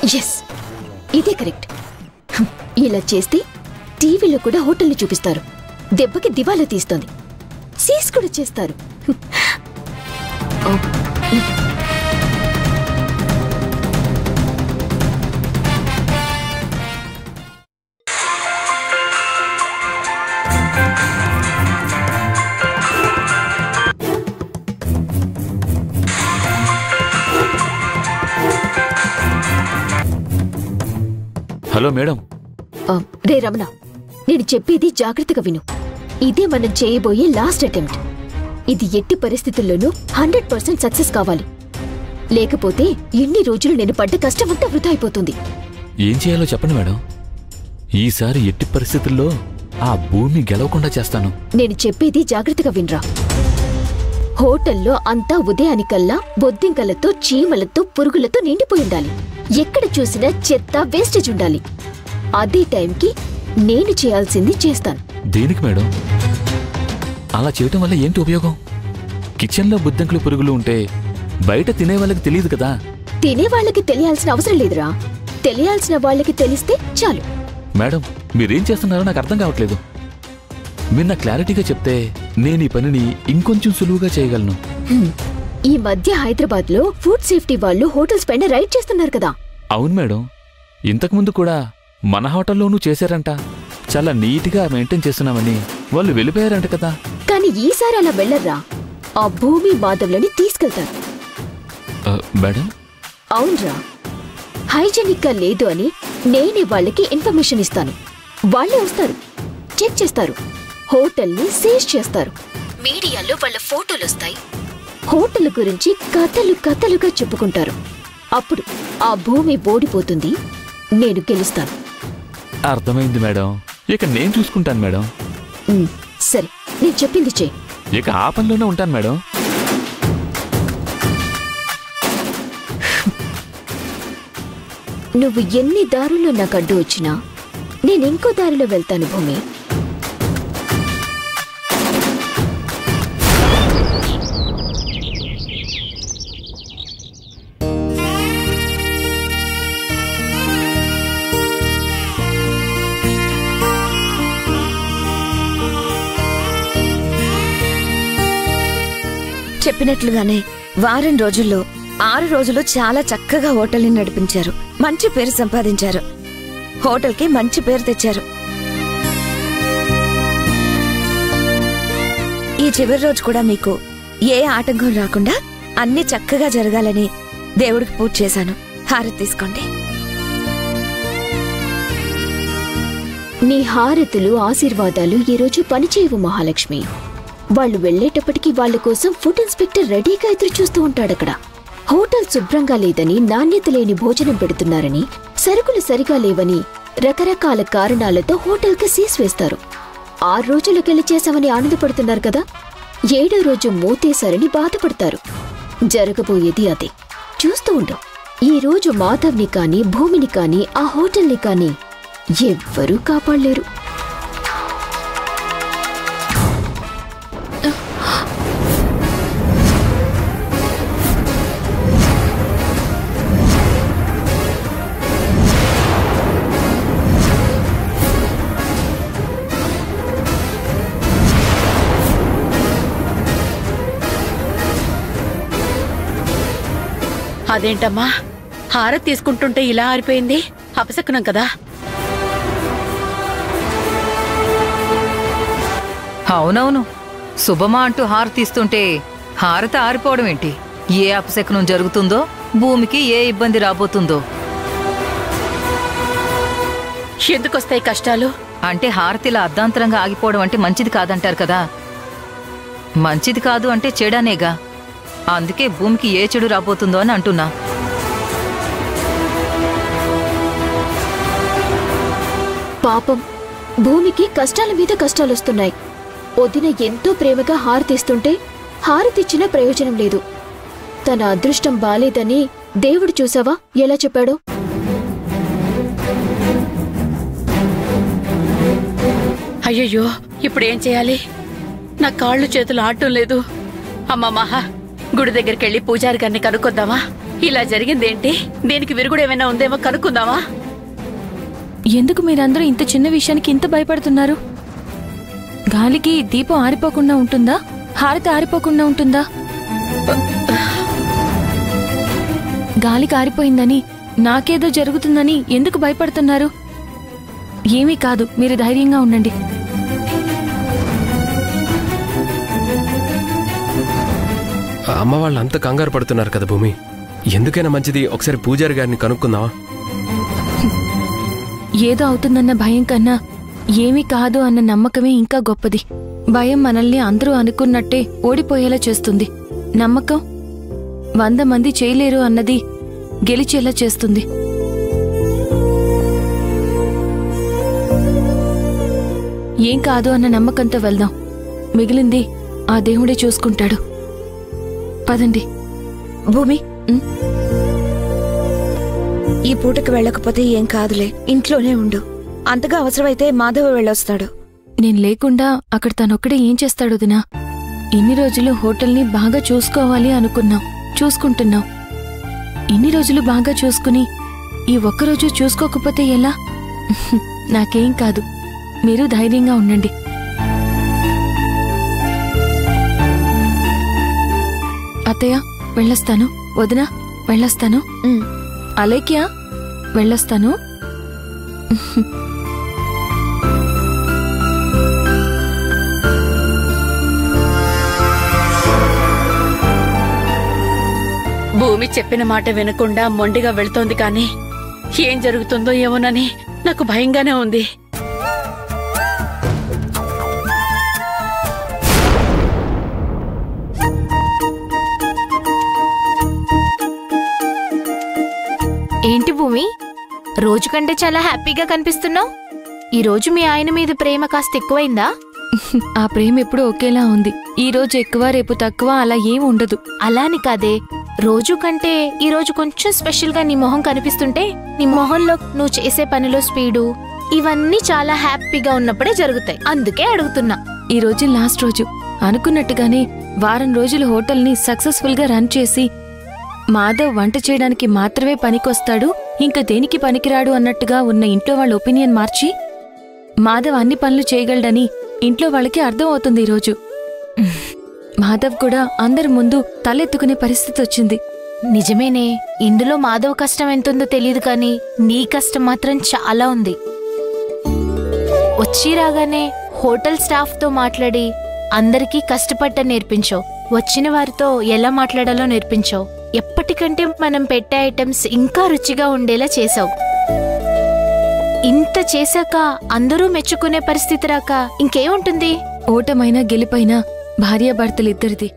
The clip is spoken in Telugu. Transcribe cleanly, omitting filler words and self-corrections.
ఎస్, ఇదే కరెక్ట్. ఇలా చేస్తే టీవీలో కూడా హోటల్ని చూపిస్తారు. దెబ్బకి దివాలా తీస్తోంది, సీజ్ కూడా చేస్తారు. Hello madam. రే రమణ, నేను చెప్పేది జాగ్రత్తగా విను. ఇదే మనం చేయబోయే లాస్ట్ అటెంప్ట్. ఇది ఎట్టి పరిస్థితుల్లోనూ 100% సక్సెస్ కావాలి. లేకపోతే ఎన్ని రోజులు నేను పడ్డ కష్టం అంతా వృధా అయిపోతుంది. ఏం చేయాలో చెప్పండి మేడం. ఈసారి ఎట్టి పరిస్థితుల్లో ఆ భూమి గెలవకుండా చేస్తాను. నేను చెప్పేది జాగ్రత్తగా వినరా. హోటల్లో అంతా ఉదయానికల్లా బొద్దింకలతో, చీమలతో, పురుగులతో నిండిపోయి ఉండాలి. ఎక్కడ చూసినా చెత్త, వేస్టేజ్ ఉండాలి. అదే టైంకి నేను చేయాల్సింది చేస్తాను. దేనికి మేడం? అలా చేయటం వల్ల ఏంటి ఉపయోగం? కిచెన్లో బుద్ధింకలు, పురుగులు ఉంటే బయట తినే వాళ్ళకి తెలియదు కదా. తినేవాళ్ళకి తెలియాల్సిన అవసరం లేదురా. తెలియాల్సిన వాళ్ళకి తెలిస్తే చాలు. మేడం, మీరేం చేస్తున్నారో నాకు అర్థం కావట్లేదు. మీరు నాకు క్లారిటీగా చెప్తే నేను ఈ పనిని ఇంకొంచెం సులువుగా చేయగలను. ఈ మధ్య హైదరాబాద్ లో ఫుడ్ సేఫ్టీ వాళ్ళు హోటల్స్ పైన రైడ్ చేస్తున్నారు కదా. అవును మేడం, ఇంతకుముందు కూడా మన హోటల్లోనూ చేశారంట. చాలా నీట్గా మెయింటైన్ చేస్తున్నామని వాళ్ళు వెళ్ళిపోయారంట కదా. కానీ ఈసారి అలా వెళ్ళర్రా. ఆ భూమి మాధవ్లని తీసుకెళ్తారు. మేడం? అవునరా, హైజెనిక్ గా లేదు అని నేనే వాళ్ళకి ఇన్ఫర్మేషన్ ఇస్తాను. వాళ్ళే వస్తారు, చెక్ చేస్తారు, హోటల్ని సీజ్ చేస్తారు. మీడియాలో వాళ్ళ ఫోటోలు వస్తాయి. హోటల్ గురించి కథలు కథలుగా చెప్పుకుంటారు. అప్పుడు ఆ భూమి ఓడిపోతుంది, నేను గెలుస్తాను. అర్థమైంది మేడం. ఇక నేను చూసుకుంటాను మేడం. సరే, నేను చెప్పింది చెయ్యి. ఇక ఆ పనిలోనే ఉంటాను మేడం. నువ్వు ఎన్ని దారుల్లో నాకు అడ్డు వచ్చినా నేను ఇంకో దారిలో వెళ్తాను భూమి. చెప్పినట్లుగానే వారం రోజుల్లో 6 రోజులు చాలా చక్కగా హోటల్ని నడిపించారు. మంచి పేరు సంపాదించారు. హోటల్కి మంచి పేరు తెచ్చారు. ఈ చివరి రోజు కూడా మీకు ఏ ఆటంకం రాకుండా అన్ని చక్కగా జరగాలని దేవుడికి పూజ చేశాను. హారతి తీసుకోండి. నీ హారతులు, ఆశీర్వాదాలు ఈరోజు పనిచేయవు మహాలక్ష్మి. వాళ్ళు వెళ్లేటప్పటికి వాళ్ళ కోసం ఫుడ్ ఇన్స్పెక్టర్ రెడీగా ఎదురు చూస్తూ ఉంటాడక్కడ. హోటల్ శుభ్రంగా లేదని, నాణ్యత లేని భోజనం పెడుతున్నారని, సరుకులు సరిగా లేవని రకరకాల కారణాలతో హోటల్కి సీజ్ వేస్తారు. 6 రోజులు గెలిచేశామని ఆనందపడుతున్నారు కదా. 7వ రోజు మూతేశారని బాధపడతారు. జరగబోయేది అదే. చూస్తూ ఉండు. ఈ రోజు మాధవ్ని కానీ, భూమిని కానీ, ఆ హోటల్ని కానీ ఎవ్వరూ కాపాడలేరు. అదేంటమ్మా, హారతి తీసుకుంటుంటే ఇలా ఆరిపోయింది? అపశకునం కదా. అవునవును, శుభమా అంటూ హారతి తీస్తుంటే హారతి ఆరిపోవడం ఏంటి? ఏ అపశకునం జరుగుతుందో, భూమికి ఏ ఇబ్బంది రాబోతుందో. ఎందుకొస్తాయి కష్టాలు? అంటే హారతిలా అర్ధాంతరంగా ఆగిపోవడం అంటే మంచిది కాదంటారు కదా. మంచిది కాదు అంటే చెడనేగా. అందుకే భూమికి ఏ చెడు రాబోతుందో అని అంటున్నా. పాపం, భూమికి కష్టాల మీద కష్టాలొస్తున్నాయి. వదిన ఎంతో ప్రేమగా హారతిస్తుంటే హారతిచ్చినా ప్రయోజనం లేదు. తన అదృష్టం బాలేదని దేవుడు చూసావా ఎలా చెప్పాడో. అయ్యయ్యో, ఇప్పుడేం చేయాలి? నా కాళ్ళు చేతులు ఆడటం లేదు. అమ్మా మహా, గుడి దగ్గరికెళ్ళి పూజారి గారిని కనుక్కొద్దామా? ఇలా జరిగిందేంటి? దీనికి విరుగుడు ఏమైనా ఉందేమో కనుక్కుందామా? ఎందుకు మీరందరూ ఇంత చిన్న విషయానికి ఇంత భయపడుతున్నారు? గాలికి దీపం ఆరిపోకుండా ఉంటుందా? హారతి ఆరిపోకుండా ఉంటుందా? గాలికి ఆరిపోయిందని, నాకేదో జరుగుతుందని ఎందుకు భయపడుతున్నారు? ఏమీ కాదు, మీరు ధైర్యంగా ఉండండి. అమ్మ వాళ్ళు అంత కంగారు పడుతున్నారు కదా భూమి. ఎందుకైనా మంచిది ఒకసారి పూజారి గారిని కనుక్కుందామా? ఏదో అవుతుందన్న భయం కన్నా ఏమీ కాదు అన్న నమ్మకమే ఇంకా గొప్పది. భయం మనల్ని అందరూ అనుకున్నట్టే ఓడిపోయేలా చేస్తుంది. నమ్మకం 100 మంది చేయలేరు అన్నది గెలిచేలా చేస్తుంది. ఏం కాదు అన్న నమ్మకంతో వెళ్దాం. మిగిలింది ఆ దేవుడే చూసుకుంటాడు. పదండి. భూమి, ఈ పూటకి వెళ్ళకపోతే ఏం కాదులే, ఇంట్లోనే ఉండు. అంతగా అవసరమైతే మాధవ వెళ్ళొస్తాడు. నేను లేకుండా అక్కడ తనొక్కడే ఏం చేస్తాడు వదినా? ఇన్ని రోజులు హోటల్ని బాగా చూసుకోవాలి అనుకున్నాం, చూసుకుంటున్నాం. ఇన్ని రోజులు బాగా చూసుకుని ఈ ఒక్కరోజు చూసుకోకపోతే ఎలా? నాకేం కాదు, మీరు ధైర్యంగా ఉండండి. అత్తయ్య వెళ్ళొస్తాను, వదినా వెళ్ళొస్తాను, అలేఖ్య వెళ్ళొస్తాను. భూమి చెప్పిన మాట వినకుండా మొండిగా వెళ్తోంది, కానీ ఏం జరుగుతుందో ఏమోనని నాకు భయంగానే ఉంది. ఏంటి భూమి, రోజు కంటే చాలా హ్యాపీగా కనిపిస్తున్నావు. ఈ రోజు మీ ఆయన మీద ప్రేమ కాస్త ఎక్కువైందా? ఆ ప్రేమ ఎప్పుడూ ఒకేలా ఉంది. ఈ రోజు ఎక్కువ రేపు తక్కువ అలా ఏం ఉండదు. అలాని కాదే, రోజు కంటే ఈ రోజు కొంచెం స్పెషల్ గా నీ మొహం కనిపిస్తుంటే, నీ మొహంలో నువ్వు చేసే పనిలో స్పీడు ఇవన్నీ చాలా హ్యాపీగా ఉన్నప్పుడే జరుగుతాయి. అందుకే అడుగుతున్నా. ఈ రోజు లాస్ట్ రోజు. అనుకున్నట్టుగానే వారం రోజులు హోటల్ని సక్సెస్ఫుల్ గా రన్ చేసి, మాధవ్ వంట చేయడానికి మాత్రమే పనికొస్తాడు, ఇంకా దేనికి పనికిరాడు అన్నట్టుగా ఉన్న ఇంట్లో వాళ్ళ ఒపీనియన్ మార్చి, మాధవ్ అన్ని పనులు చేయగలడని ఇంట్లో వాళ్ళకి అర్థం అవుతుంది ఈరోజు. మాధవ్ కూడా అందరి ముందు తలెత్తుకునే పరిస్థితి వచ్చింది. నిజమేనే, ఇందులో మాధవ్ కష్టం ఎంతుందో తెలియదు, కానీ నీ కష్టం మాత్రం చాలా ఉంది. వచ్చి రాగానే హోటల్ స్టాఫ్ తో మాట్లాడి అందరికీ కష్టపడ్డ నేర్పించావు. వచ్చిన వారితో ఎలా మాట్లాడాలో నేర్పించావు. ఎప్పటికంటే మనం పెట్టే ఐటమ్స్ ఇంకా రుచిగా ఉండేలా చేసావు. ఇంత చేశాక అందరూ మెచ్చుకునే పరిస్థితి రాక ఇంకేముంటుంది? ఓటమైనా గెలిపైనా భార్యాభర్తలిద్దరిది.